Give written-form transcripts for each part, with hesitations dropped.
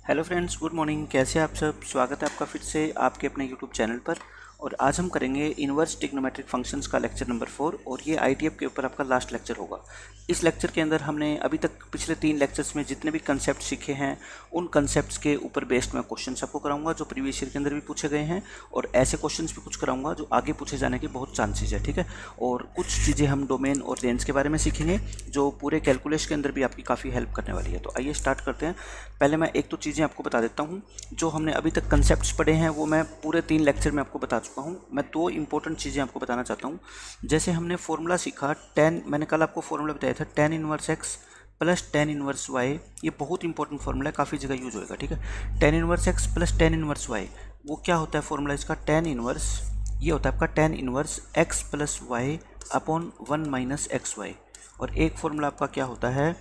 Hello friends, good morning. कैसे हैं आप सब? स्वागत है आपका फिर से आपके अपने यूट्यूब चैनल पर। और आज हम करेंगे इन्वर्स ट्रिग्नोमेट्रिक फंक्शंस का लेक्चर नंबर 4 और ये आईटीएफ के ऊपर आपका लास्ट लेक्चर होगा। इस लेक्चर के अंदर हमने अभी तक पिछले 3 लेक्चर्स में जितने भी कंसेप्ट सीखे हैं उन कंसेप्ट्स के ऊपर बेस्ड मैं क्वेश्चंस आपको कराऊंगा जो प्रीवियस ईयर के अंदर भी पूछे गए हैं, और ऐसे क्वेश्चंस भी कुछ कराऊंगा जो आगे पूछे जाने के बहुत चांसेस है। ठीक है, और कुछ चीज़ें हम डोमेन और रेंज के बारे में सीखेंगे जो पूरे कैलकुलेशन के अंदर भी आपकी काफ़ी हेल्प करने वाली है। तो आइए स्टार्ट करते हैं। पहले मैं एक तो चीज़ें आपको बता देता हूँ। जो हमने अभी तक कंसेप्ट्स पढ़े हैं वो मैं पूरे 3 लेक्चर में आपको बता चुका हूँ। मैं 2 इंपॉर्टेंट चीज़ें आपको बताना चाहता हूँ। जैसे हमने फॉर्मूला सीखा मैंने कल आपको फॉर्मूला बताया था tan inverse x plus tan inverse y। ये बहुत इंपॉर्टेंट फॉर्मूला है, काफ़ी जगह यूज होएगा। ठीक है, tan inverse x plus tan inverse y, वो क्या होता है फॉर्मूला इसका? tan इनवर्स, ये होता है आपका tan inverse x plus y upon 1 minus x y. और एक फॉर्मूला आपका क्या होता है?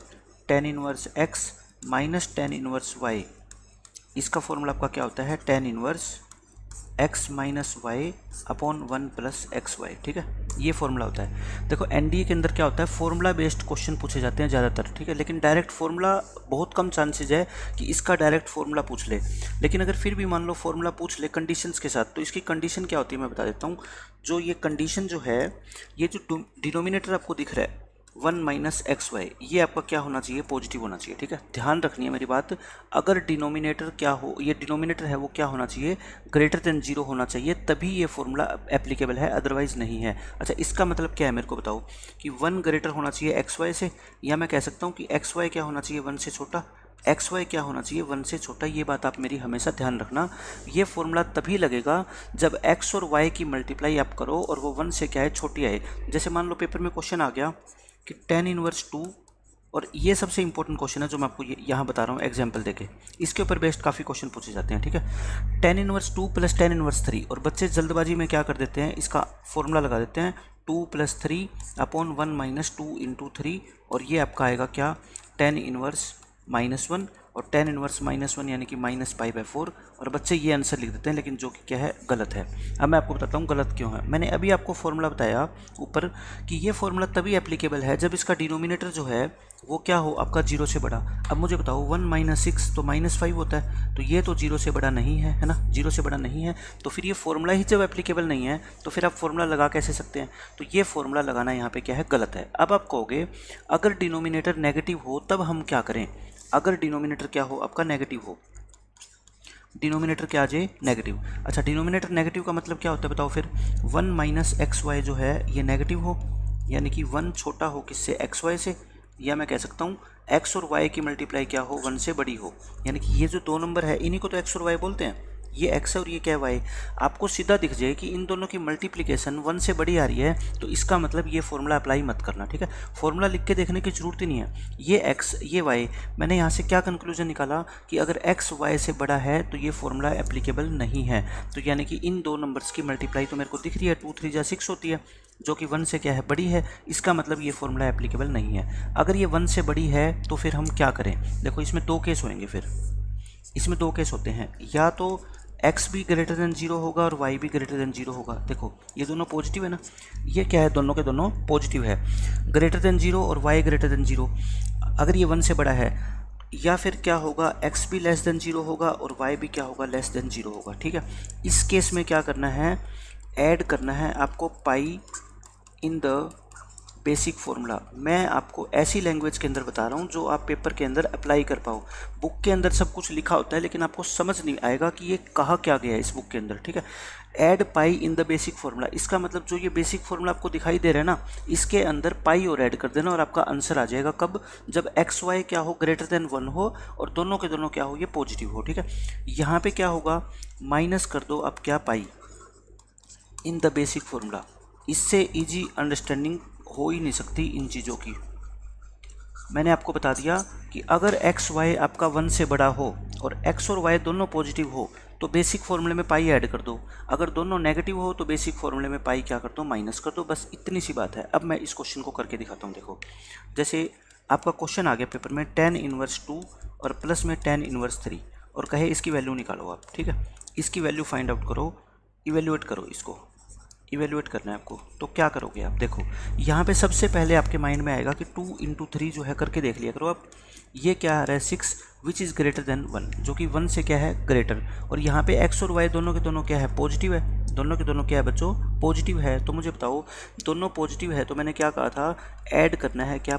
tan inverse x minus tan inverse y। इसका फॉर्मूला आपका क्या होता है? tan inverse x minus y upon 1 plus x y. ठीक है, ये फॉर्मूला होता है। देखो एनडीए के अंदर क्या होता है, फॉर्मूला बेस्ड क्वेश्चन पूछे जाते हैं ज़्यादातर। ठीक है, लेकिन डायरेक्ट फॉर्मूला बहुत कम चांसेज है कि इसका डायरेक्ट फॉर्मूला पूछ ले। लेकिन अगर फिर भी मान लो फॉर्मूला पूछ ले कंडीशंस के साथ, तो इसकी कंडीशन क्या होती है मैं बता देता हूँ। जो ये कंडीशन जो है, ये जो डिनोमिनेटर आपको दिख रहा है 1 माइनस एक्स वाई, ये आपका क्या होना चाहिए? पॉजिटिव होना चाहिए। ठीक है, ध्यान रखनी है मेरी बात। अगर डिनोमिनेटर क्या हो, ये डिनोमिनेटर है वो क्या होना चाहिए? ग्रेटर देन 0 होना चाहिए, तभी ये फॉर्मूला एप्लीकेबल है, अदरवाइज नहीं है। अच्छा, इसका मतलब क्या है मेरे को बताओ कि 1 ग्रेटर होना चाहिए एक्स वाई से, या मैं कह सकता हूँ कि एक्स वाई क्या होना चाहिए? 1 से छोटा। एक्स वाई क्या होना चाहिए? 1 से छोटा। ये बात आप मेरी हमेशा ध्यान रखना। ये फॉर्मूला तभी लगेगा जब एक्स और वाई की मल्टीप्लाई आप करो और वो 1 से क्या है? छोटी आए। जैसे मान लो पेपर में क्वेश्चन आ गया कि tan इनवर्स 2, और ये सबसे इंपॉर्टेंट क्वेश्चन है जो मैं आपको यहाँ बता रहा हूँ एग्जाम्पल देके। इसके ऊपर बेस्ड काफ़ी क्वेश्चन पूछे जाते हैं। ठीक है, tan inverse 2 plus tan inverse 3, और बच्चे जल्दबाजी में क्या कर देते हैं, इसका फॉर्मूला लगा देते हैं 2 प्लस 3 अपॉन 1 माइनस 2 इंटू 3, और ये आपका आएगा क्या? tan इनवर्स -1, और tan इनवर्स -1 यानी कि -π/4। और बच्चे ये आंसर लिख देते हैं, लेकिन जो कि क्या है? गलत है। अब मैं आपको बताता हूँ गलत क्यों है। मैंने अभी आपको फॉर्मूला बताया ऊपर कि ये फॉर्मूला तभी एप्लीकेबल है जब इसका डिनोमिनेटर जो है वो क्या हो? आपका 0 से बड़ा। अब मुझे बताओ 1 माइनस 6 तो -5 होता है, तो ये तो 0 से बड़ा नहीं है ना? 0 से बड़ा नहीं है, तो फिर ये फॉर्मूला ही जब एप्लीकेबल नहीं है तो फिर आप फॉर्मूला लगा कैसे सकते हैं? तो ये फॉर्मूला लगाना यहाँ पे क्या है? गलत है। अब आप कहोगे अगर डिनोमिनेटर नेगेटिव हो तब हम क्या करें? अगर डिनोमिनेटर क्या हो? आपका नेगेटिव हो। डिनोमिनेटर क्या आ जाए? नेगेटिव। अच्छा, डिनोमिनेटर नेगेटिव का मतलब क्या होता है बताओ फिर? 1 माइनस एक्स वाई जो है ये नेगेटिव हो, यानी कि 1 छोटा हो किससे? एक्स वाई से। या मैं कह सकता हूँ एक्स और वाई की मल्टीप्लाई क्या हो? 1 से बड़ी हो, यानी कि ये जो 2 नंबर है इन्हीं को तो एक्स और वाई बोलते हैं। ये एक्स है और ये क्या है? वाई। आपको सीधा दिख जाए कि इन दोनों की मल्टीप्लिकेशन 1 से बड़ी आ रही है, तो इसका मतलब ये फॉर्मूला अप्लाई मत करना। ठीक है, फॉर्मूला लिख के देखने की जरूरत ही नहीं है। ये एक्स, ये वाई, मैंने यहाँ से क्या कंक्लूजन निकाला कि अगर एक्स वाई से बड़ा है तो ये फॉर्मूला एप्लीकेबल नहीं है। तो यानी कि इन 2 नंबर्स की मल्टीप्लाई तो मेरे को दिख रही है, 2 3 जा 6 होती है, जो कि 1 से क्या है? बड़ी है। इसका मतलब ये फॉर्मूला एप्लीकेबल नहीं है। अगर ये 1 से बड़ी है तो फिर हम क्या करें? देखो इसमें 2 केस होंगे। फिर इसमें 2 केस होते हैं, या तो x भी ग्रेटर देन 0 होगा और y भी ग्रेटर देन 0 होगा। देखो ये दोनों पॉजिटिव है ना, ये क्या है? दोनों के दोनों पॉजिटिव है, ग्रेटर देन 0 और y ग्रेटर देन 0। अगर ये 1 से बड़ा है, या फिर क्या होगा? x भी लेस देन 0 होगा और y भी क्या होगा? लेस देन 0 होगा। ठीक है, इस केस में क्या करना है? ऐड करना है आपको पाई इन द बेसिक फॉर्मूला। मैं आपको ऐसी लैंग्वेज के अंदर बता रहा हूँ जो आप पेपर के अंदर अप्लाई कर पाओ। बुक के अंदर सब कुछ लिखा होता है लेकिन आपको समझ नहीं आएगा कि ये कहा क्या गया है इस बुक के अंदर। ठीक है, add pi in the basic formula, इसका मतलब जो ये बेसिक फॉर्मूला आपको दिखाई दे रहा है ना, इसके अंदर पाई और ऐड कर देना और आपका आंसर आ जाएगा। कब? जब एक्स वाई क्या हो? ग्रेटर देन 1 हो और दोनों के दोनों क्या हो? ये पॉजिटिव हो। ठीक है, यहाँ पे क्या होगा? माइनस कर दो अब क्या? पाई इन द बेसिक फॉर्मूला। इससे इजी अंडरस्टैंडिंग हो ही नहीं सकती इन चीज़ों की। मैंने आपको बता दिया कि अगर एक्स वाई आपका 1 से बड़ा हो और एक्स और वाई दोनों पॉजिटिव हो तो बेसिक फॉर्मूले में पाई ऐड कर दो। अगर दोनों नेगेटिव हो तो बेसिक फॉर्मूले में पाई क्या कर दो? माइनस कर दो। बस इतनी सी बात है। अब मैं इस क्वेश्चन को करके दिखाता हूँ। देखो जैसे आपका क्वेश्चन आ गया पेपर में tan इनवर्स 2 और प्लस में tan इनवर्स 3, और कहे इसकी वैल्यू निकालो आप। ठीक है, इसकी वैल्यू फाइंड आउट करो, इवेल्यूएट करो इसको। इवेल्युएट करना है आपको, तो क्या करोगे आप? देखो यहाँ पे सबसे पहले आपके माइंड में आएगा कि 2 × 3 जो है करके देख लिया करो आप। ये क्या आ रहा है 6 विच इज़ ग्रेटर देन 1, जो कि 1 से क्या है ग्रेटर। और यहाँ पे x और y दोनों के दोनों क्या है पॉजिटिव है, दोनों के दोनों क्या है बच्चों पॉजिटिव है। तो मुझे बताओ दोनों पॉजिटिव है तो मैंने क्या कहा था ऐड करना है क्या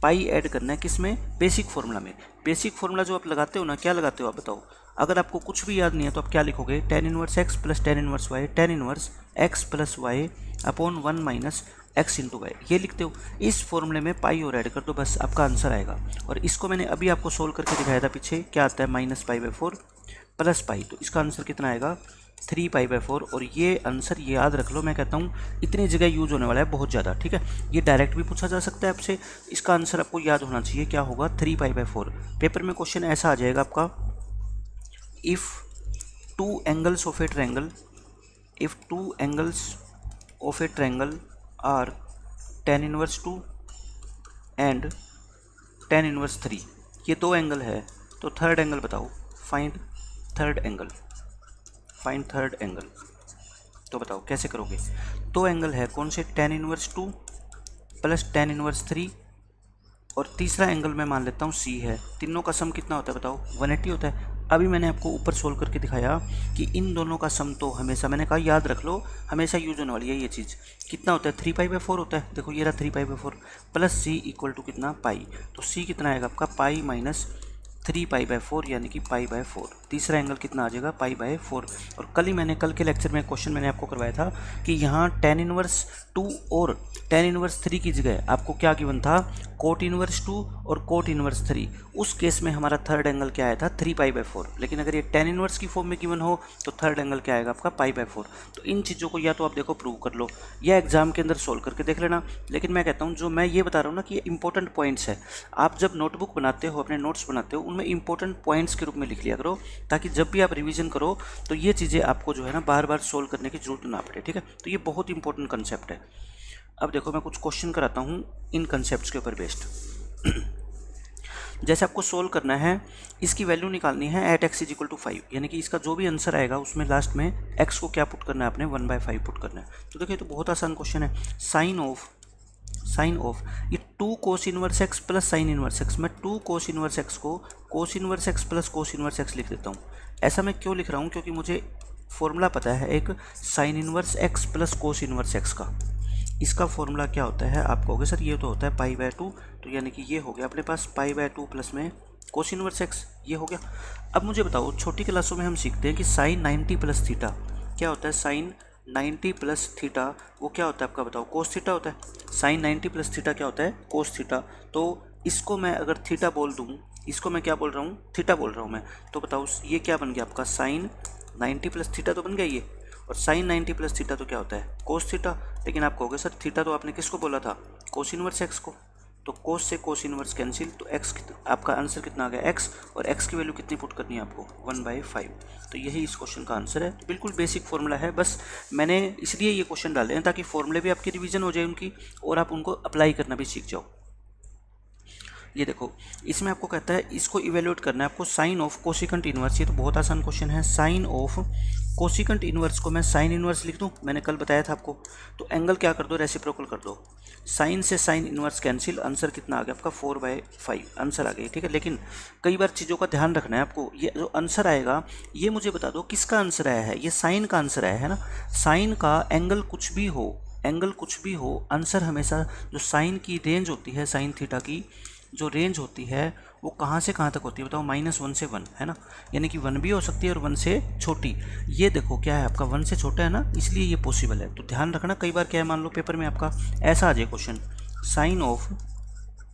पाई ऐड करना है किस में बेसिक फार्मूला में। बेसिक फार्मूला जो आप लगाते हो ना क्या लगाते हो आप बताओ? अगर आपको कुछ भी याद नहीं है तो आप क्या लिखोगे tan inverse x plus tan inverse y, tan inverse x plus y upon 1 minus x into y, ये लिखते हो। इस फॉर्मूले में पाई और ऐड कर दो, बस आपका आंसर आएगा। और इसको मैंने अभी आपको सोल्व करके दिखाया था पीछे, क्या आता है -π/4 प्लस पाई, तो इसका आंसर कितना आएगा 3π/4। और ये आंसर ये याद रख लो, मैं कहता हूँ इतनी जगह यूज होने वाला है बहुत ज़्यादा, ठीक है। ये डायरेक्ट भी पूछा जा सकता है आपसे, इसका आंसर आपको याद होना चाहिए क्या होगा 3π/4। पेपर में क्वेश्चन ऐसा आ जाएगा आपका, if 2 angles of a triangle are tan inverse 2 and tan inverse 3, ये 2 एंगल है तो थर्ड एंगल बताओ, फाइंड थर्ड एंगल। तो बताओ कैसे करोगे? 2 एंगल है कौन से, tan inverse 2 plus tan inverse 3, और तीसरा एंगल मैं मान लेता हूँ C है। तीनों का सम कितना होता है बताओ 180 होता है। अभी मैंने आपको ऊपर सोल्व करके दिखाया कि इन दोनों का सम तो हमेशा, मैंने कहा याद रख लो हमेशा यूज होने वाली है ये चीज़, कितना होता है 3π/4 होता है। देखो ये रहा 3π/4 प्लस C इक्वल टू कितना पाई, तो C कितना आएगा आपका पाई माइनस 3π/4 यानी कि π/4। तीसरा एंगल कितना आ जाएगा π/4। और कल के लेक्चर में क्वेश्चन मैंने आपको करवाया था कि यहाँ tan इनवर्स 2 और tan इनवर्स 3 की जगह आपको क्या गिवन था कोट इनवर्स 2 और कोट इनवर्स 3। उस केस में हमारा थर्ड एंगल क्या आया था 3π/4। लेकिन अगर ये tan इनवर्स की फॉर्म में गिवन हो तो थर्ड एंगल क्या आएगा आपका π/4। तो इन चीज़ों को या तो आप देखो प्रूव कर लो या एग्जाम के अंदर सोल्व करके देख लेना। लेकिन मैं कहता हूँ जो मैं ये बता रहा हूँ ना कि ये इंपॉर्टेंट पॉइंट्स है, आप जब नोटबुक बनाते हो अपने नोट्स बनाते हो उनमें इंपॉर्टेंट पॉइंट्स के रूप में लिख लिया करो, ताकि जब भी आप रिवीजन करो तो ये चीज़ें आपको जो है ना बार बार सोल्व करने की जरूरत ना पड़े, ठीक है। तो ये बहुत इंपॉर्टेंट कंसेप्ट है। अब देखो मैं कुछ क्वेश्चन कराता हूँ इन कंसेप्ट्स के ऊपर बेस्ड। जैसे आपको सोल्व करना है, इसकी वैल्यू निकालनी है at x is equal to 5, यानी कि इसका जो भी आंसर आएगा उसमें लास्ट में x को क्या पुट करना है आपने 1/5 पुट करना है। तो देखिए तो बहुत आसान क्वेश्चन है। साइन ऑफ ये 2 कोस inverse x plus sign inverse x, मैं 2 कोस इनवर्स x को कोस inverse x plus cos inverse x लिख देता हूँ। ऐसा मैं क्यों लिख रहा हूँ? क्योंकि मुझे फॉर्मूला पता है एक sign inverse x plus cos inverse x का। इसका फॉर्मूला क्या होता है आप कहोगे सर ये तो होता है π/2, तो यानी कि ये हो गया अपने पास π/2 प्लस में कोस इनवर्स x, ये हो गया। अब मुझे बताओ छोटी क्लासों में हम सीखते हैं कि साइन 90 प्लस थीटा क्या होता है, साइन 90 प्लस थीटा वो क्या होता है आपका बताओ कोस थीटा होता है। साइन 90 प्लस थीटा क्या होता है कोस थीटा। तो इसको मैं अगर थीटा बोल दूँ, इसको मैं क्या बोल रहा हूँ थीटा बोल रहा हूँ मैं, तो बताओ ये क्या बन गया आपका साइन 90 प्लस थीटा तो बन गया ये, और साइन 90 प्लस थीटा तो क्या होता है कोस थीटा। लेकिन आप कहोगे सर थीटा तो आपने किसको बोला था कोस इनवर्स x को, तो कोस से कोस इनवर्स कैंसिल, तो x आपका आंसर कितना आ गया x, और x की वैल्यू कितनी पुट करनी है आपको 1/5। तो यही इस क्वेश्चन का आंसर है। बिल्कुल बेसिक फॉर्मूला है, बस मैंने इसलिए ये क्वेश्चन डाले हैं ताकि फॉर्मूले भी आपकी रिवीजन हो जाए उनकी और आप उनको अप्लाई करना भी सीख जाओ। ये देखो इसमें आपको कहता है इसको इवेल्युएट करना है आपको साइन ऑफ कोसिकेंट इनवर्स। ये तो बहुत आसान क्वेश्चन है। साइन ऑफ कोसिकेंट इनवर्स को मैं साइन इनवर्स लिख दूं, मैंने कल बताया था आपको। तो एंगल क्या कर दो रेसिप्रोकल कर दो, साइन से साइन इनवर्स कैंसिल, आंसर कितना आ गया आपका 4/5 आंसर आ गया, ठीक है। लेकिन कई बार चीज़ों का ध्यान रखना है आपको, ये जो आंसर आएगा ये मुझे बता दो किसका आंसर आया है, ये साइन का आंसर आया है ना। साइन का एंगल कुछ भी हो आंसर हमेशा जो साइन की रेंज होती है, साइन थीटा की जो रेंज होती है वो कहाँ से कहाँ तक होती है बताओ -1 से 1 है ना, यानी कि 1 भी हो सकती है और 1 से छोटी। ये देखो क्या है आपका 1 से छोटा है ना, इसलिए ये पॉसिबल है। तो ध्यान रखना कई बार क्या है, मान लो पेपर में आपका ऐसा आ जाए question sign of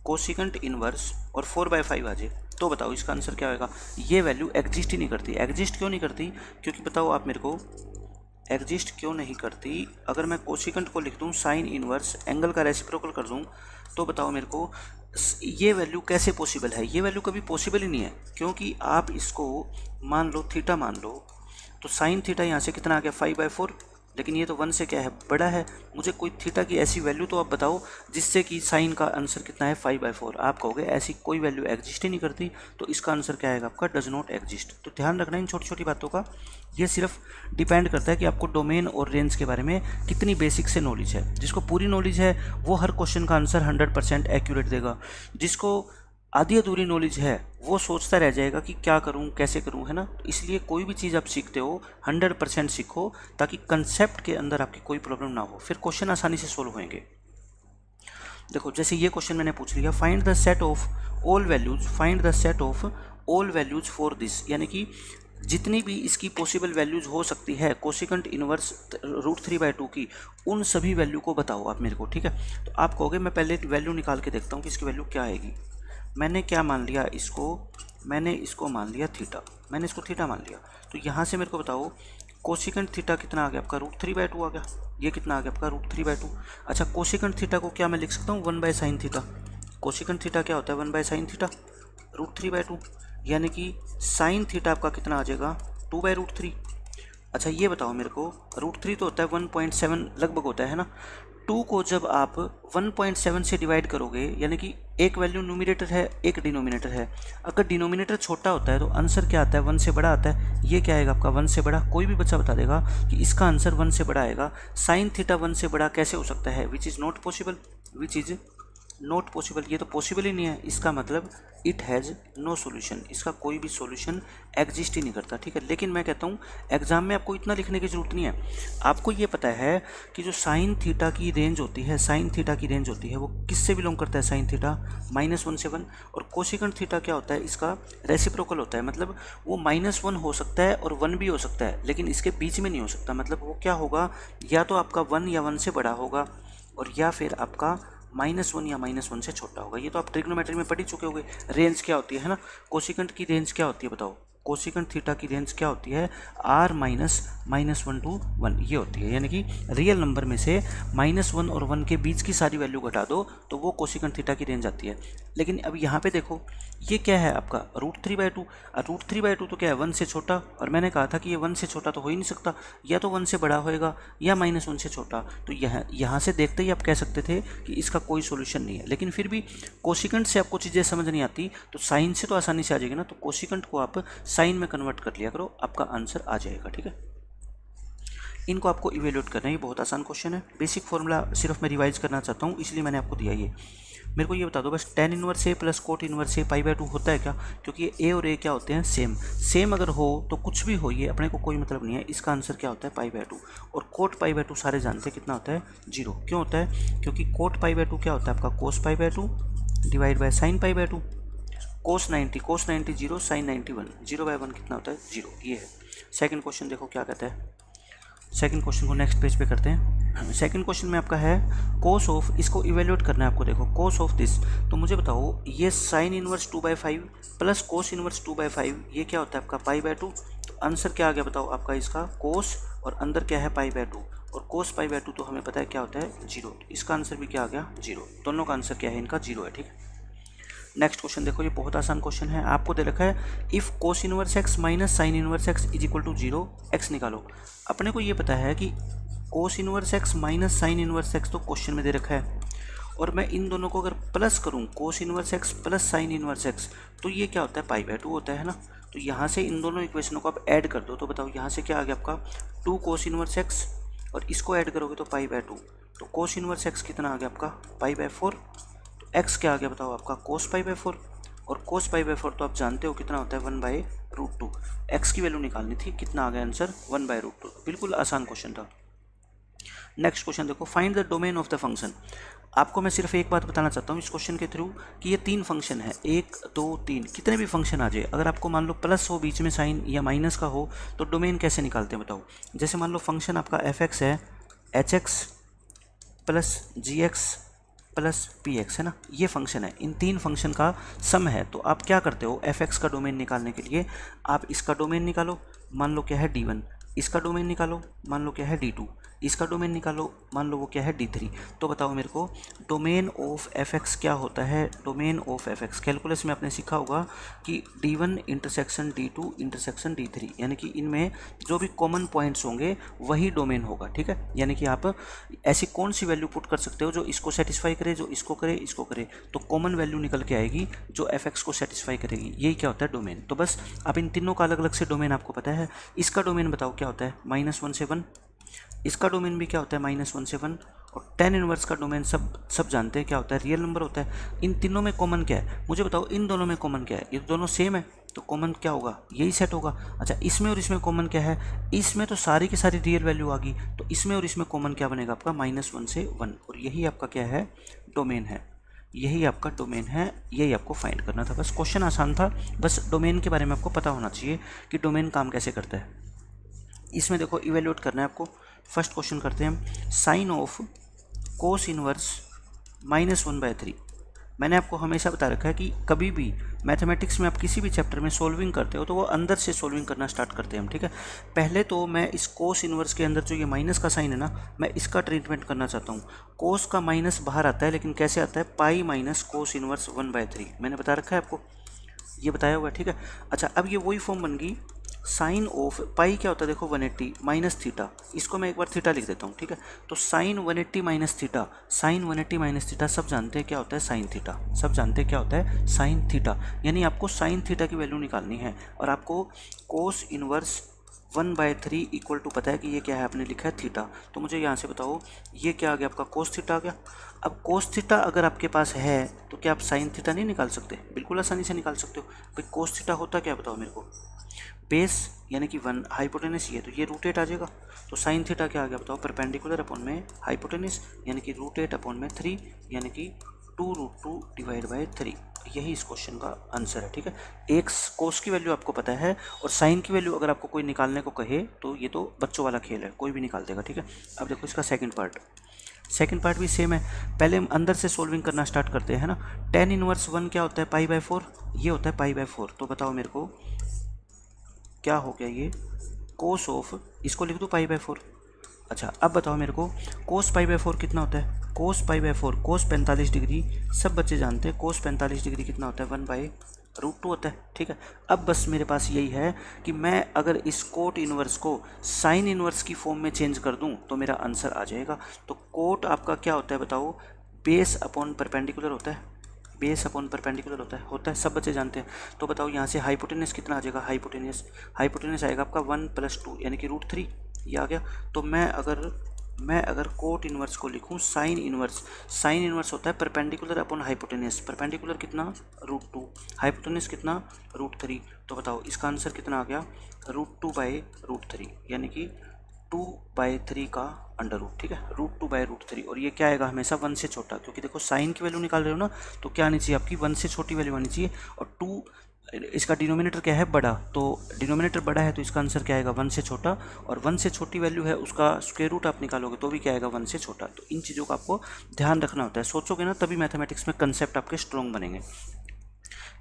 cosecant inverse और 4/5 आ जाए, तो बताओ इसका आंसर क्या होगा। ये वैल्यू एग्जिस्ट ही नहीं करती। एग्जिस्ट क्यों नहीं करती? क्योंकि बताओ आप मेरे को एग्जिस्ट क्यों नहीं करती। अगर मैं कोसिकेंट को लिख दूँ साइन इनवर्स एंगल का रेसिप्रोकल कर दूँ, तो बताओ मेरे को ये वैल्यू कैसे पॉसिबल है। ये वैल्यू कभी पॉसिबल ही नहीं है, क्योंकि आप इसको मान लो थीटा मान लो, तो साइन थीटा यहाँ से कितना आ गया 5/4, लेकिन ये तो 1 से क्या है, बड़ा है। मुझे कोई थीटा की ऐसी वैल्यू तो आप बताओ जिससे कि साइन का आंसर कितना है 5/4। आप कहोगे ऐसी कोई वैल्यू एग्जिस्ट ही नहीं करती, तो इसका आंसर क्या आएगा आपका, डज नॉट एग्जिस्ट। तो ध्यान रखना इन छोटी छोटी बातों का। ये सिर्फ डिपेंड करता है कि आपको डोमेन और रेंज के बारे में कितनी बेसिक से नॉलेज है। जिसको पूरी नॉलेज है वो हर क्वेश्चन का आंसर 100% एक्यूरेट देगा। जिसको आधी अधूरी नॉलेज है वो सोचता रह जाएगा कि क्या करूं, कैसे करूं, है ना। तो इसलिए कोई भी चीज़ आप सीखते हो 100% सीखो, ताकि कंसेप्ट के अंदर आपकी कोई प्रॉब्लम ना हो, फिर क्वेश्चन आसानी से सोल्व होंगे। देखो जैसे ये क्वेश्चन मैंने पूछ लिया, find the set of all values, find the set of all values for this, यानी कि जितनी भी इसकी पॉसिबल वैल्यूज हो सकती है कोसिकेंट इनवर्स √3/2 की, उन सभी वैल्यू को बताओ आप मेरे को, ठीक है। तो आप कहोगे मैं पहले वैल्यू निकाल के देखता हूँ कि इसकी वैल्यू क्या आएगी। मैंने क्या मान लिया इसको, मैंने इसको मान लिया थीटा, मैंने इसको थीटा मान लिया। तो यहाँ से मेरे को बताओ कोसिकेंट थीटा कितना आ गया आपका, √3/2 आ गया। ये कितना आ गया आपका, √3/2। अच्छा कोसिकेंट थीटा को क्या मैं लिख सकता हूँ 1/sin थीटा। कोसिकेंट थीटा क्या होता है 1/sin थीटा, √3/2, यानी कि साइन थीटा आपका कितना आ जाएगा 2/√3। अच्छा ये बताओ मेरे को, √3 तो होता है 1.7 लगभग होता है ना। 2 को जब आप 1.7 से डिवाइड करोगे, यानी कि एक वैल्यू न्यूमिनेटर है एक डिनोमिनेटर है, अगर डिनोमिनेटर छोटा होता है तो आंसर क्या आता है 1 से बड़ा आता है। ये क्या आएगा आपका 1 से बड़ा। कोई भी बच्चा बता देगा कि इसका आंसर 1 से बड़ा आएगा। साइन थीटा 1 से बड़ा कैसे हो सकता है, which is not possible, which is not possible, ये तो पॉसिबल ही नहीं है। इसका मतलब इट हैज़ नो सॉल्यूशन, इसका कोई भी सॉल्यूशन एग्जिस्ट ही नहीं करता, ठीक है। लेकिन मैं कहता हूँ एग्जाम में आपको इतना लिखने की जरूरत नहीं है। आपको ये पता है कि जो साइन थीटा की रेंज होती है, साइन थीटा की रेंज होती है वो किससे बिलोंग करता है, साइन थीटा -1 से 1। और कोसिकेंट थीटा क्या होता है, इसका रेसिप्रोकल होता है, मतलब वो -1 हो सकता है और 1 भी हो सकता है, लेकिन इसके बीच में नहीं हो सकता। मतलब वो क्या होगा, या तो आपका 1 या 1 से बड़ा होगा, और या फिर आपका -1 या -1 से छोटा होगा। ये तो आप ट्रिग्नोमेट्री में पढ़ ही चुके होंगे। रेंज क्या होती है ना, कोसिकेंट की रेंज क्या होती है बताओ, कोसिकेंट थीटा की रेंज क्या होती है, r -1 to 1 ये होती है। यानी कि रियल नंबर में से -1 और 1 के बीच की सारी वैल्यू घटा दो तो वो कोसिकेंट थीटा की रेंज आती है। लेकिन अब यहाँ पे देखो ये क्या है आपका √3/2, √3/2 तो क्या है 1 से छोटा, और मैंने कहा था कि ये 1 से छोटा तो हो ही नहीं सकता, या तो 1 से बड़ा होएगा या -1 से छोटा। तो यहाँ से देखते ही आप कह सकते थे कि इसका कोई सोल्यूशन नहीं है। लेकिन फिर भी कोसिकेंट से आपको चीज़ें समझ नहीं आती तो साइन से तो आसानी से आ जाएगी ना, तो कोसिकेंट को आप साइन में कन्वर्ट कर लिया करो, आपका आंसर आ जाएगा, ठीक है। इनको आपको इवेल्यूएट करना है, ये बहुत आसान क्वेश्चन है। बेसिक फॉर्मूला सिर्फ मैं रिवाइज करना चाहता हूँ, इसलिए मैंने आपको दिया ये। मेरे को ये बता दो बस, tan inverse A plus cot inverse A π/2 होता है क्या, क्योंकि ये A और A क्या होते हैं सेम अगर हो तो कुछ भी हो, ये अपने को कोई मतलब नहीं है। इसका आंसर क्या होता है π/2, और कोट π/2 सारे जानते हैं कितना होता है 0। क्यों होता है, क्योंकि कोट π/2 क्या होता है आपका cos π/2 divide by sine π/2। cos 90 0, sine 90 1, 0/1 कितना होता है 0। ये है सेकंड क्वेश्चन। देखो क्या कहता है सेकंड क्वेश्चन को, नेक्स्ट पेज पे करते हैं। सेकंड क्वेश्चन में आपका है कोस ऑफ, इसको इवेल्यूएट करना है आपको। देखो कोस ऑफ दिस, तो मुझे बताओ ये sine inverse 2/5 plus cos inverse 2/5 ये क्या होता है आपका π/2। तो आंसर क्या आ गया बताओ आपका इसका कोस, और अंदर क्या है π/2, और कोस π/2 तो हमें पता है क्या होता है 0। तो इसका आंसर भी क्या आ गया 0। दोनों का आंसर क्या है इनका 0 है, ठीक है। नेक्स्ट क्वेश्चन देखो, ये बहुत आसान क्वेश्चन है। आपको दे रखा है if cos inverse x minus sine inverse x is equal to 0, x निकालो। अपने को ये पता है कि cos inverse x minus sine inverse x तो क्वेश्चन में दे रखा है, और मैं इन दोनों को अगर प्लस करूँ कोस inverse x plus sign inverse x तो ये क्या होता है π/2 होता है ना। तो यहाँ से इन दोनों इक्वेशनों को आप ऐड कर दो, तो बताओ यहाँ से क्या आ गया आपका 2 कोस इनवर्स x, और इसको ऐड करोगे तो π/2, तो कोस इनवर्स x कितना आ गया आपका π/4। x क्या आ गया बताओ आपका cos π/4, और cos π/4 तो आप जानते हो कितना होता है 1/√2। x की वैल्यू निकालनी थी, कितना आ गया आंसर 1/√2। बिल्कुल आसान क्वेश्चन था। नेक्स्ट क्वेश्चन देखो, find the domain of the function. आपको मैं सिर्फ एक बात बताना चाहता हूँ इस क्वेश्चन के थ्रू कि ये 3 फंक्शन है, 1 2 3, कितने भी फंक्शन आ जाए, अगर आपको मान लो प्लस हो बीच में साइन या माइनस का हो तो डोमेन कैसे निकालते हैं बताओ। जैसे मान लो फंक्शन आपका f(x) है, h(x) plus g(x) plus px है ना, ये फंक्शन है। इन 3 फंक्शन का सम है। तो आप क्या करते हो f(x) का डोमेन निकालने के लिए आप इसका डोमेन निकालो, मान लो क्या है d1, इसका डोमेन निकालो, मान लो क्या है d2, इसका डोमेन निकालो, मान लो वो क्या है D3। तो बताओ मेरे को डोमेन ऑफ fx क्या होता है। डोमेन ऑफ fx कैलकुलस में आपने सीखा होगा कि D1 intersection D2 intersection D3, यानी कि इनमें जो भी कॉमन पॉइंट्स होंगे वही डोमेन होगा, ठीक है। यानी कि आप ऐसी कौन सी वैल्यू पुट कर सकते हो जो इसको सेटिस्फाई करे, जो इसको करे, इसको करे, तो कॉमन वैल्यू निकल के आएगी जो fx को सेटिस्फाई करेगी। यही क्या होता है डोमेन। तो बस अब इन तीनों का अलग अलग से डोमेन आपको पता है। इसका डोमेन बताओ क्या होता है, -1 से 1। इसका डोमेन भी क्या होता है, -1 से 1। और tan इनवर्स का डोमेन सब जानते हैं क्या होता है, रियल नंबर होता है। इन तीनों में कॉमन क्या है, मुझे बताओ इन दोनों में कॉमन क्या है। ये दोनों सेम है तो कॉमन क्या होगा, यही सेट होगा। अच्छा, इसमें और इसमें कॉमन क्या है, इसमें तो सारी की सारी रियल वैल्यू आ गई, तो इसमें और इसमें कॉमन क्या बनेगा आपका, -1 से 1। और यही आपका क्या है, डोमेन है। यही आपका डोमेन है, यही आपको फाइंड करना था। बस क्वेश्चन आसान था, बस डोमेन के बारे में आपको पता होना चाहिए कि डोमेन काम कैसे करता है। इसमें देखो इवेल्यूएट करना है आपको। फर्स्ट क्वेश्चन करते हैं हम, साइन ऑफ कोस इनवर्स -1/3। मैंने आपको हमेशा बता रखा है कि कभी भी मैथमेटिक्स में आप किसी भी चैप्टर में सोल्विंग करते हो तो वो अंदर से सोल्विंग करना स्टार्ट करते हैं हम, ठीक है। पहले तो मैं इस कोस इनवर्स के अंदर जो ये माइनस का साइन है ना, मैं इसका ट्रीटमेंट करना चाहता हूँ। कोस का माइनस बाहर आता है, लेकिन कैसे आता है, पाई माइनस कोस इनवर्स 1/3। मैंने बता रखा है आपको, ये बताया हुआ है, ठीक है। अच्छा, अब ये वही फॉर्म बन गई। साइन ऑफ पाई क्या होता है, देखो 180 माइनस थीटा। इसको मैं एक बार थीटा लिख देता हूँ, ठीक है। तो sine 180 minus theta, sine 180 minus theta सब जानते हैं क्या होता है, साइन थीटा। सब जानते हैं क्या होता है, साइन थीटा। यानी आपको साइन थीटा की वैल्यू निकालनी है और आपको कोस इनवर्स 1/3 इक्वल टू पता है कि ये क्या है, आपने लिखा है थीटा। तो मुझे यहाँ से बताओ ये क्या आ गया, आपका कोस थीटा आ गया। अब कोस थीटा अगर आपके पास है तो क्या आप साइन थीटा नहीं निकाल सकते, बिल्कुल आसानी से निकाल सकते हो। भाई कोस थीटा होता क्या बताओ मेरे को, बेस यानी कि 1, हाइपोटेनस ये, तो ये √8 आ जाएगा। तो साइन थीटा क्या आ गया बताओ, परपेंडिकुलर अपॉन में हाइपोटेनस यानी कि √8 अपॉन में 3 यानी कि 2√2 डिवाइड बाई 3। यही इस क्वेश्चन का आंसर है, ठीक है। एक कोस की वैल्यू आपको पता है और साइन की वैल्यू अगर आपको कोई निकालने को कहे तो ये तो बच्चों वाला खेल है, कोई भी निकाल देगा, ठीक है। अब देखो इसका सेकंड पार्ट भी सेम है। पहले हम अंदर से सोल्विंग करना स्टार्ट करते हैं ना। tan इनवर्स 1 क्या होता है, π/4, ये होता है π/4। तो बताओ मेरे को क्या हो गया, ये कोस ऑफ, इसको लिख दो π/4। अच्छा, अब बताओ मेरे को कोस π/4 कितना होता है, कोस π/4 कोस 45 डिग्री, सब बच्चे जानते हैं कोस 45 डिग्री कितना होता है, 1/√2 होता है, ठीक है। अब बस मेरे पास यही है कि मैं अगर इस कोट इनवर्स को साइन इनवर्स की फॉर्म में चेंज कर दूं तो मेरा आंसर आ जाएगा। तो कोट आपका क्या होता है बताओ, बेस अपॉन परपेंडिकुलर होता है, बेस अपॉन परपेंडिकुलर होता है, सब बच्चे जानते हैं। तो बताओ यहाँ से हाइपोटेनस कितना आ जाएगा, हाइपोटेनस आएगा आपका 1 + 2 यानी कि √3, ये आ गया। तो मैं अगर कोट इनवर्स को लिखूँ साइन इनवर्स होता है परपेंडिकुलर अपॉन हाइपोटेनस। परपेंडिकुलर कितना, √2, हाइपोटेनस कितना, √3। तो बताओ इसका आंसर कितना आ गया, √2/√3 यानी कि 2/3 का √, ठीक है, √2/√3। और ये क्या आएगा, हमेशा 1 से छोटा, क्योंकि देखो साइन की वैल्यू निकाल रहे हो ना, तो क्या आनी चाहिए आपकी, 1 से छोटी वैल्यू आनी चाहिए। और 2 इसका डिनोमिनेटर क्या है, बड़ा, तो डिनोमिनेटर बड़ा है तो इसका आंसर क्या आएगा, 1 से छोटा। और 1 से छोटी वैल्यू है उसका स्क्वायर रूट आप निकालोगे तो भी क्या आएगा, 1 से छोटा। तो इन चीज़ों का आपको ध्यान रखना होता है, सोचोगे ना तभी मैथमेटिक्स में कंसेप्ट आपके स्ट्रॉन्ग बनेंगे।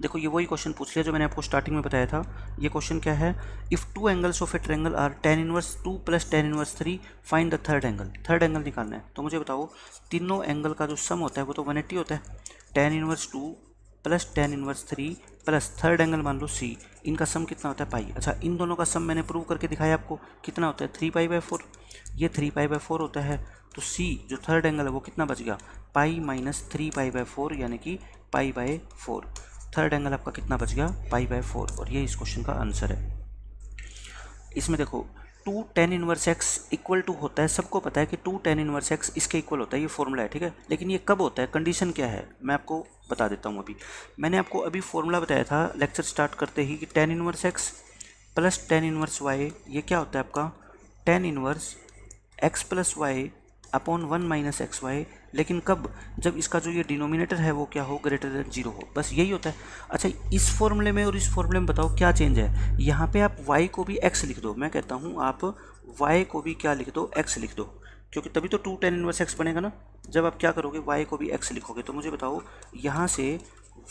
देखो ये वही क्वेश्चन पूछ लिया जो मैंने आपको स्टार्टिंग में बताया था। ये क्वेश्चन क्या है, if 2 angles of a triangle are tan inverse 2 + tan inverse 3 find the third angle निकालना है। तो मुझे बताओ तीनों एंगल का जो सम होता है वो तो 180 होता है। tan inverse 2 + tan inverse 3 plus third angle मान लो c, इनका सम कितना होता है पाई। अच्छा, इन दोनों का सम मैंने प्रूव करके दिखाया आपको, कितना होता है 3π/4, ये 3π/4 होता है। तो c जो थर्ड एंगल है वो कितना बच गया, पाई माइनस 3π/4 यानी कि π/4। थर्ड एंगल आपका कितना बच गया, π/4। और ये इस क्वेश्चन का आंसर है। इसमें देखो 2 tan inverse x equal to होता है, सबको पता है कि 2 tan इनवर्स x इसके इक्वल होता है, ये फॉर्मूला है, ठीक है। लेकिन ये कब होता है, कंडीशन क्या है, मैं आपको बता देता हूँ। मैंने आपको अभी फॉर्मूला बताया था लेक्चर स्टार्ट करते ही कि tan inverse x plus tan inverse y, ये क्या होता है आपका tan inverse x plus y upon 1 - xy। लेकिन कब, जब इसका जो ये डिनोमिनेटर है वो क्या हो, ग्रेटर देन 0 हो, बस यही होता है। अच्छा, इस फॉर्मूले में और इस फॉर्मूले में बताओ क्या चेंज है। यहाँ पे आप y को भी x लिख दो, मैं कहता हूँ आप y को भी क्या लिख दो, x लिख दो, क्योंकि तभी तो 2 tan इनवर्स x बनेगा ना। जब आप क्या करोगे, y को भी x लिखोगे। तो मुझे बताओ यहाँ से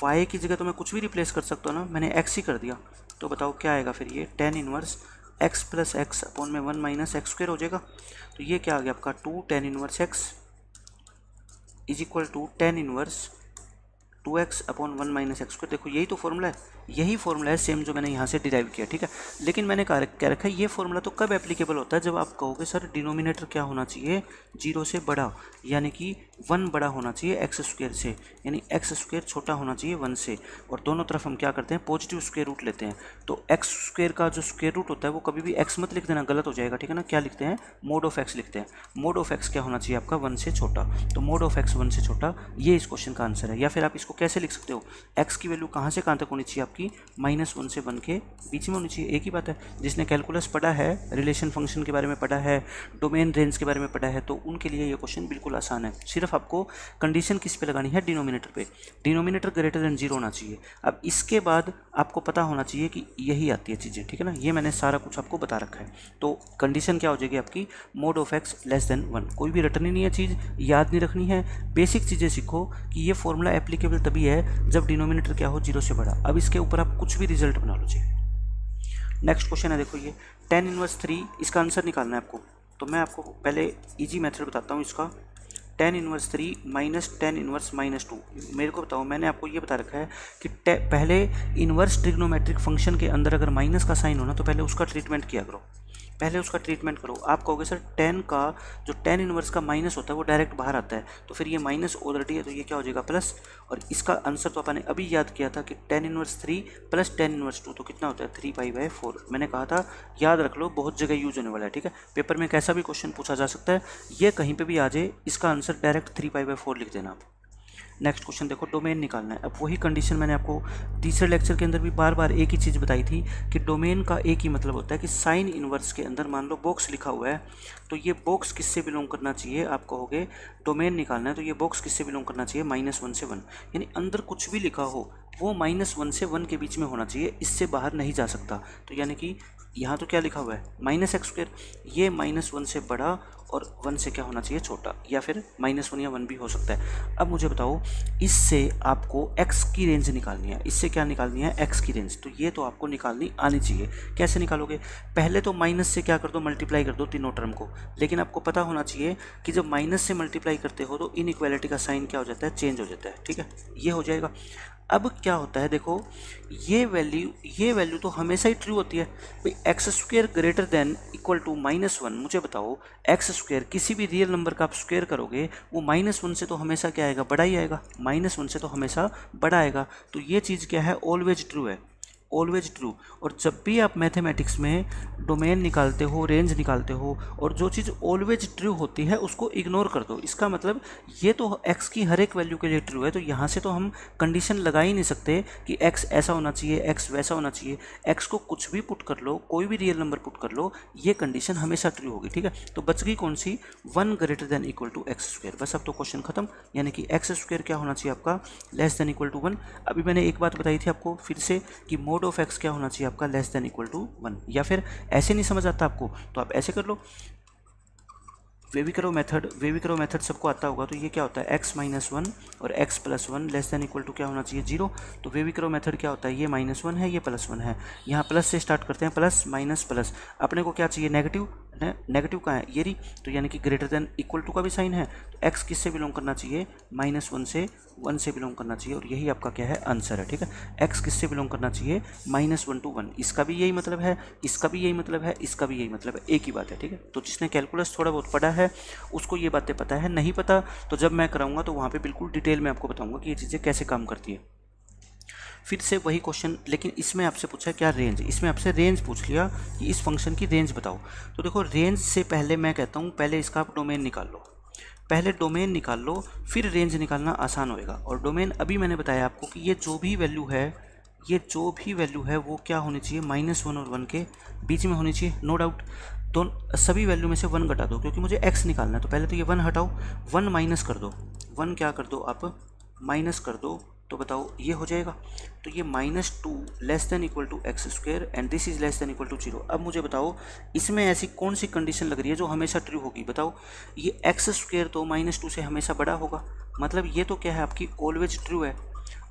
y की जगह तो मैं कुछ भी रिप्लेस कर सकता हूँ ना, मैंने x ही कर दिया। तो बताओ क्या आएगा फिर, ये tan inverse x plus x upon में 1 माइनस एक्स स्क्वायर हो जाएगा। तो ये क्या आ गया आपका 2 tan inverse x is equal to tan inverse 2x upon 1 minus x square. देखो यही तो फॉर्मूला है, यही फॉर्मूला है सेम जो मैंने यहाँ से डिराइव किया, ठीक है। लेकिन मैंने कह रखा है ये फॉर्मूला तो कब एप्लीकेबल होता है, जब आप कहोगे सर डिनोमिनेटर क्या होना चाहिए 0 से बड़ा, यानी कि 1 बड़ा होना चाहिए एक्स स्क्वायर से, यानी एक्स स्क्वायर छोटा होना चाहिए 1 से, और दोनों तरफ हम क्या करते हैं पॉजिटिव स्क्वायर रूट लेते हैं। तो एक्स स्क्वायर का जो स्क्वायर रूट होता है वो कभी भी एक्स मत लिख देना, गलत हो जाएगा, ठीक है ना। क्या लिखते हैं मोड ऑफ एक्स लिखते हैं। मोड ऑफ एक्स क्या होना चाहिए आपका 1 से छोटा, तो मोड ऑफ एक्स 1 से छोटा, ये इस क्वेश्चन का आंसर है। या फिर आप इसको कैसे लिख सकते हो, एक्स की वैल्यू कहाँ से कहाँ तक होनी चाहिए आपकी -1 से 1 के बीच में होनी चाहिए। एक ही बात है, जिसने कैलकुलस पढ़ा है, रिलेशन फंक्शन के बारे में पढ़ा है, डोमेन रेंज के बारे में पढ़ा है, तो उनके लिए ये क्वेश्चन बिल्कुल आसान है। सिर्फ आपको कंडीशन किस पे लगानी है, डिनोमिनेटर पे। डिनोमिनेटर ग्रेटर देन 0 होना चाहिए। अब इसके बाद आपको पता होना चाहिए कि यही आती है चीज़ें, ठीक है ना। ये मैंने सारा कुछ आपको बता रखा है। तो कंडीशन क्या हो जाएगी आपकी mode of x less than 1। कोई भी रटनी नहीं है चीज़, याद नहीं रखनी है, बेसिक चीज़ें सीखो कि ये फॉर्मूला एप्लीकेबल तभी है जब डिनोमिनेटर क्या हो 0 से बड़ा। अब इसके ऊपर आप कुछ भी रिजल्ट बना लो। नेक्स्ट क्वेश्चन है, देखो ये tan इनवर्स 3, इसका आंसर निकालना है आपको। तो मैं आपको पहले इजी मेथड बताता हूँ इसका। tan inverse 3 minus tan inverse -2। मेरे को बताओ, मैंने आपको ये बता रखा है कि पहले इनवर्स ट्रिग्नोमेट्रिक फंक्शन के अंदर अगर माइनस का साइन होना तो पहले उसका ट्रीटमेंट किया करो, पहले उसका ट्रीटमेंट करो। आप कहोगे सर tan का जो tan इनवर्स का माइनस होता है वो डायरेक्ट बाहर आता है, तो फिर ये माइनस ऑलरेडी है तो ये क्या हो जाएगा प्लस। और इसका आंसर तो आपने अभी याद किया था कि tan inverse 3 plus tan inverse 2 तो कितना होता है 3π/4। मैंने कहा था याद रख लो, बहुत जगह यूज होने वाला है, ठीक है। पेपर में कैसा भी क्वेश्चन पूछा जा सकता है, ये कहीं पर भी आ जाए, इसका आंसर डायरेक्ट 3π/4 लिख देना आप। नेक्स्ट क्वेश्चन देखो, डोमेन निकालना है। अब वही कंडीशन मैंने आपको तीसरे लेक्चर के अंदर भी बार बार एक ही चीज़ बताई थी कि डोमेन का एक ही मतलब होता है कि साइन इनवर्स के अंदर मान लो बॉक्स लिखा हुआ है, तो ये बॉक्स किससे बिलोंग करना चाहिए। आप कहोगे डोमेन निकालना है तो ये बॉक्स किससे बिलोंग करना चाहिए -1 से 1, यानी अंदर कुछ भी लिखा हो वो -1 से 1 के बीच में होना चाहिए, इससे बाहर नहीं जा सकता। तो यानी कि यहाँ तो क्या लिखा हुआ है -x², ये -1 से बड़ा और 1 से क्या होना चाहिए छोटा, या फिर -1 या 1 भी हो सकता है। अब मुझे बताओ, इससे आपको x की रेंज निकालनी है, इससे क्या निकालनी है x की रेंज, तो ये तो आपको निकालनी आनी चाहिए। कैसे निकालोगे, पहले तो माइनस से क्या कर दो मल्टीप्लाई कर दो तीनों टर्म को, लेकिन आपको पता होना चाहिए कि जब माइनस से मल्टीप्लाई करते हो तो इनइक्वालिटी का साइन क्या हो जाता है चेंज हो जाता है, ठीक है, ये हो जाएगा। अब क्या होता है देखो, ये वैल्यू तो हमेशा ही ट्रू होती है भाई, x² greater than equal to -1। मुझे बताओ x² किसी भी रियल नंबर का आप स्क्वायर करोगे वो -1 से तो हमेशा क्या आएगा बड़ा ही आएगा, -1 से तो हमेशा बड़ा आएगा। तो ये चीज़ क्या है ऑलवेज ट्रू है, ऑलवेज ट्रू। और जब भी आप मैथमेटिक्स में डोमेन निकालते हो, रेंज निकालते हो, और जो चीज़ ऑलवेज ट्रू होती है उसको इग्नोर कर दो। इसका मतलब ये तो x की हर एक वैल्यू के लिए ट्रू है, तो यहाँ से तो हम कंडीशन लगा ही नहीं सकते कि x ऐसा होना चाहिए, x वैसा होना चाहिए। x को कुछ भी पुट कर लो, कोई भी रियल नंबर पुट कर लो, ये कंडीशन हमेशा ट्रू होगी, ठीक है। तो बच गई कौन सी 1 greater than equal to x²। बस अब तो क्वेश्चन खत्म, यानी कि x² क्या होना चाहिए आपका लेस देन इक्वल टू 1। अभी मैंने एक बात बताई थी आपको फिर से कि मोड ऑफ x क्या होना चाहिए आपका लेस देन इक्वल टू 1। या फिर ऐसे नहीं समझ आता आपको तो आप ऐसे कर लो, वेविकरो मेथड सबको आता होगा। तो ये क्या होता है x-1 और x+1 less than equal to क्या होना चाहिए 0। तो वेविकरो मेथड क्या होता है, ये -1 है, ये +1 है, यहाँ प्लस से स्टार्ट करते हैं, प्लस माइनस प्लस। अपने को क्या चाहिए नेगेटिव, नेगेटिव कहाँ है ये रही, तो यानी कि ग्रेटर देन इक्वल टू का भी साइन है। तो x किससे बिलोंग करना चाहिए -1 से 1 से बिलोंग करना चाहिए, और यही आपका क्या है आंसर है, ठीक है। x किससे बिलोंग करना चाहिए -1 to 1, इसका भी यही मतलब है, इसका भी यही मतलब है, इसका भी यही मतलब है, एक ही बात है, ठीक है। तो जिसने कैलकुलस थोड़ा बहुत पढ़ा है उसको ये बातें पता है, नहीं पता तो जब मैं कराऊंगा तो वहाँ पे बिल्कुल डिटेल में आपको बताऊंगा कि ये चीज़ें कैसे काम करती है। फिर से वही क्वेश्चन, लेकिन इसमें आपसे पूछा क्या रेंज, इसमें आपसे रेंज पूछ लिया कि इस फंक्शन की रेंज बताओ। तो देखो रेंज से पहले मैं कहता हूँ पहले इसका आप डोमेन निकाल लो, पहले डोमेन निकाल लो फिर रेंज निकालना आसान होएगा। और डोमेन अभी मैंने बताया आपको कि ये जो भी वैल्यू है वो क्या होनी चाहिए -1 और 1 के बीच में होनी चाहिए, नो डाउट। दोनों सभी वैल्यू में से 1 घटा दो क्योंकि मुझे x निकालना है। तो पहले तो ये 1 हटाओ, 1 माइनस कर दो, 1 क्या कर दो आप माइनस कर दो, तो बताओ ये हो जाएगा। तो ये -2 less than equal to x² and this is less than equal to 0। अब मुझे बताओ इसमें ऐसी कौन सी कंडीशन लग रही है जो हमेशा ट्रू होगी, बताओ। ये x² तो -2 से हमेशा बड़ा होगा, मतलब ये तो क्या है आपकी ऑलवेज ट्रू है।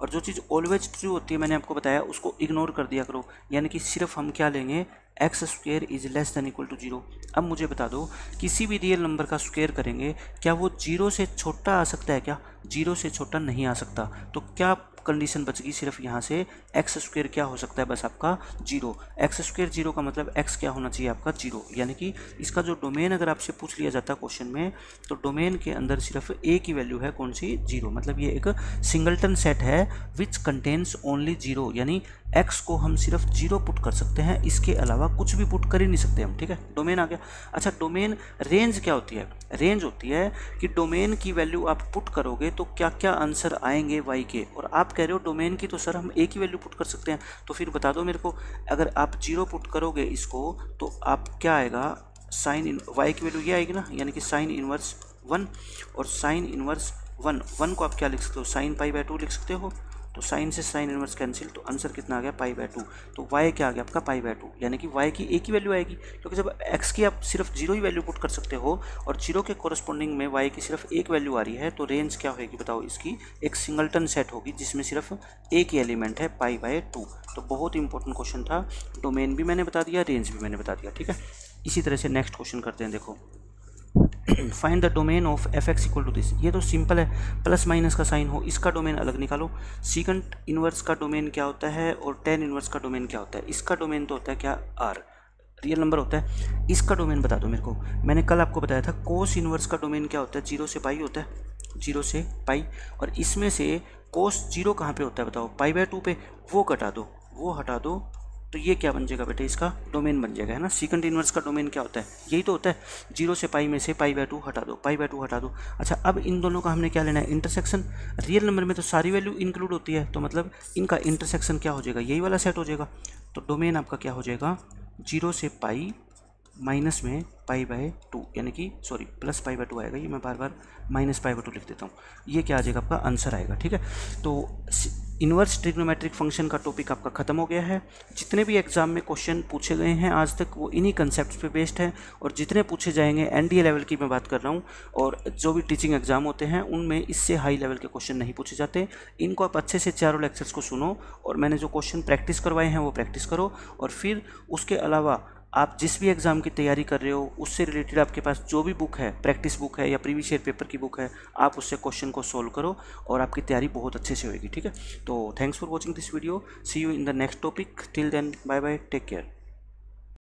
और जो चीज़ ऑलवेज ट्रू होती है मैंने आपको बताया उसको इग्नोर कर दिया करो, यानी कि सिर्फ हम क्या लेंगे x square is less than equal to 0। अब मुझे बता दो किसी भी रियल नंबर का स्क्वायर करेंगे क्या वो 0 से छोटा आ सकता है क्या? 0 से छोटा नहीं आ सकता। तो क्या कंडीशन बच गई? सिर्फ यहाँ से एक्स स्क्वेयर क्या हो सकता है बस आपका 0। एक्स स्क्वेयर 0 का मतलब एक्स क्या होना चाहिए आपका 0, यानी कि इसका जो डोमेन अगर आपसे पूछ लिया जाता है क्वेश्चन में तो डोमेन के अंदर सिर्फ ए की वैल्यू है कौन सी? 0। मतलब ये एक सिंगलटन सेट है विच कंटेन्स ओनली 0, यानी एक्स को हम सिर्फ 0 पुट कर सकते हैं, इसके अलावा कुछ भी पुट कर ही नहीं सकते हम। ठीक है, डोमेन आ गया। अच्छा, डोमेन रेंज क्या होती है? रेंज होती है कि डोमेन की वैल्यू आप पुट करोगे तो क्या क्या आंसर आएंगे वाई के, और आप कह रहे हो डोमेन की तो सर हम ए की वैल्यू पुट कर सकते हैं, तो फिर बता दो मेरे को अगर आप 0 पुट करोगे इसको तो आप क्या आएगा? साइन वाई की वैल्यू ये आएगी ना, यानी कि साइन इनवर्स 1, और साइन इनवर्स 1 को आप क्या लिख सकते हो? साइन पाई बाय 2 लिख सकते हो। तो साइन से साइन इनवर्स कैंसिल, तो आंसर कितना आ गया? Pi by 2। तो वाई क्या आ गया आपका? पाई बाय 2, यानी कि वाई की एक ही वैल्यू आएगी, क्योंकि जब एक्स की आप सिर्फ 0 ही वैल्यू पुट कर सकते हो और 0 के कोरस्पॉन्डिंग में वाई की सिर्फ एक वैल्यू आ रही है, तो रेंज क्या होगी बताओ? इसकी एक सिंगलटन सेट होगी जिसमें सिर्फ एक ही एलिमेंट है, पाई बाय 2। तो बहुत इंपॉर्टेंट क्वेश्चन था। डोमेन भी मैंने बता दिया, रेंज भी मैंने बता दिया। ठीक है, इसी तरह से नेक्स्ट क्वेश्चन करते हैं। देखो, find the domain of f x equal to this. ये तो सिंपल है, प्लस माइनस का साइन हो, इसका डोमेन अलग निकालो। सीकेंट इनवर्स का डोमेन क्या होता है और टेन इनवर्स का डोमेन क्या होता है? इसका डोमेन तो होता है क्या? आर, रियल नंबर होता है। इसका डोमेन बता दो मेरे को। मैंने कल आपको बताया था कोस इनवर्स का डोमेन क्या होता है? 0 से पाई होता है, 0 से पाई। और इसमें से कोस 0 कहाँ पे होता है बताओ? पाई बाय 2 पे। वो कटा दो, वो हटा दो, तो ये क्या बन जाएगा बेटे? इसका डोमेन बन जाएगा, है ना। सीकेंट इनवर्स का डोमेन क्या होता है? यही तो होता है, 0 से पाई में से पाई बाय 2 हटा दो, पाई बाय 2 हटा दो। अच्छा, अब इन दोनों का हमने क्या लेना है? इंटरसेक्शन। रियल नंबर में तो सारी वैल्यू इंक्लूड होती है, तो मतलब इनका इंटरसेक्शन क्या हो जाएगा? यही वाला सेट हो जाएगा। तो डोमेन आपका क्या हो जाएगा? 0 से पाई माइनस में पाई बाय 2, यानी कि सॉरी प्लस पाई बाय 2 आएगा, ये मैं बार बार माइनस पाई बाय 2 लिख देता हूँ। ये क्या आ जाएगा? आपका आंसर आएगा। ठीक है, तो इन्वर्स ट्रिग्नोमेट्रिक फंक्शन का टॉपिक आपका खत्म हो गया है। जितने भी एग्जाम में क्वेश्चन पूछे गए हैं आज तक वो इन्हीं कंसेप्ट पे बेस्ड है, और जितने पूछे जाएंगे एनडीए लेवल की मैं बात कर रहा हूँ, और जो भी टीचिंग एग्जाम होते हैं उनमें इससे हाई लेवल के क्वेश्चन नहीं पूछे जाते। इनको आप अच्छे से चारों लेक्चर्स को सुनो, और मैंने जो क्वेश्चन प्रैक्टिस करवाए हैं वो प्रैक्टिस करो, और फिर उसके अलावा आप जिस भी एग्ज़ाम की तैयारी कर रहे हो उससे रिलेटेड आपके पास जो भी बुक है, प्रैक्टिस बुक है या प्रीवियस ईयर पेपर की बुक है, आप उससे क्वेश्चन को सोल्व करो और आपकी तैयारी बहुत अच्छे से होगी। ठीक है, तो thanks for watching this video, see you in the next topic, till then bye bye, take care.